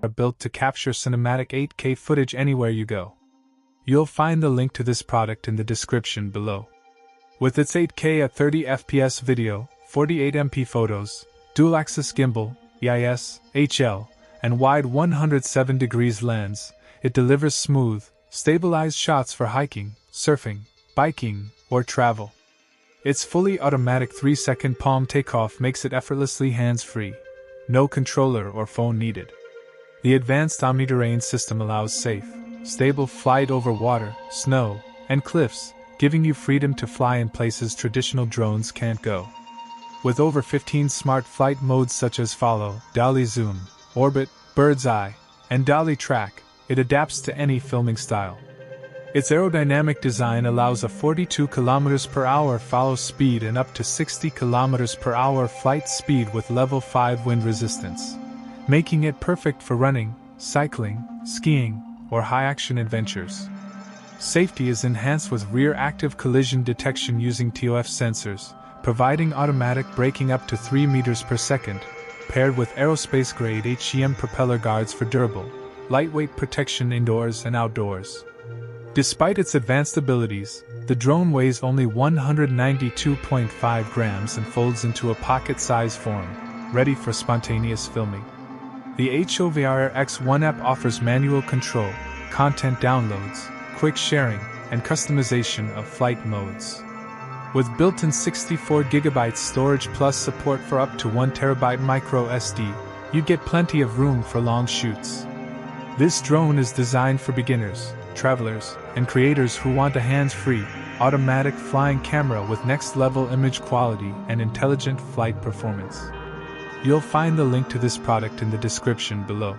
are built to capture cinematic 8K footage anywhere you go. You'll find the link to this product in the description below. With its 8K at 30 FPS video, 48MP photos, dual-axis gimbal, EIS, HL, and wide 107 degrees lens, it delivers smooth, stabilized shots for hiking, surfing, biking, or travel. Its fully automatic 3-second palm takeoff makes it effortlessly hands-free. No controller or phone needed. The advanced OmniTerrain system allows safe, stable flight over water, snow, and cliffs, giving you freedom to fly in places traditional drones can't go. With over 15 smart flight modes such as Follow, Dolly Zoom, Orbit, Bird's Eye, and Dolly Track, it adapts to any filming style. Its aerodynamic design allows a 42 km/h follow speed and up to 60 km/h flight speed with level 5 wind resistance, making it perfect for running, cycling, skiing, or high-action adventures. Safety is enhanced with rear active collision detection using TOF sensors, providing automatic braking up to 3 meters per second, paired with aerospace-grade HEM propeller guards for durable, lightweight protection indoors and outdoors. Despite its advanced abilities, the drone weighs only 192.5 grams and folds into a pocket-sized form, ready for spontaneous filming. The HOVERAir X1 app offers manual control, content downloads, quick sharing, and customization of flight modes. With built-in 64GB storage plus support for up to 1TB micro SD, you get plenty of room for long shoots. This drone is designed for beginners, travelers, and creators who want a hands-free, automatic flying camera with next-level image quality and intelligent flight performance. You'll find the link to this product in the description below.